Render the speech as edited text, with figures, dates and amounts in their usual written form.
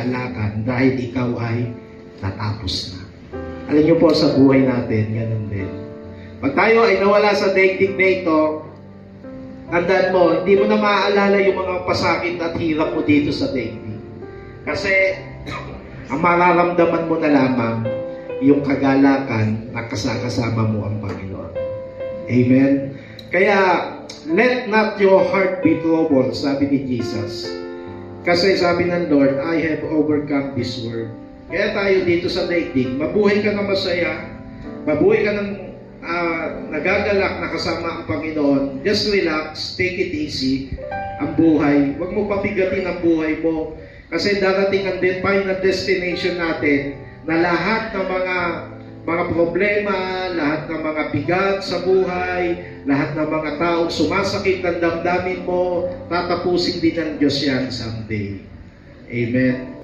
kagalakan dahil ikaw ay natapos na. Alam niyo po, sa buhay natin, ganun din. Pag tayo ay nawala sa daigdig na ito, tandaan mo, hindi mo na maaalala yung mga pasakit at hirap mo dito sa daigdig. Kasi, ang mararamdaman mo na lamang, yung kagalakan na kasama mo ang Panginoon. Amen? Kaya, let not your heart be troubled, sabi ni Jesus. Kasi sabi ng Lord, I have overcome this world. Kaya tayo dito sa daigdig, mabuhay ka na masaya, mabuhay ka ng nagagalak na kasama ang Panginoon. Just relax, take it easy. Ang buhay, huwag mo pabigatin ang buhay mo. Kasi darating ang final destination natin na lahat ng mga problema, lahat ng mga bigat sa buhay, lahat ng mga taong sumasakit ng damdamin mo, tatapusin din ng Diyos yan someday. Amen.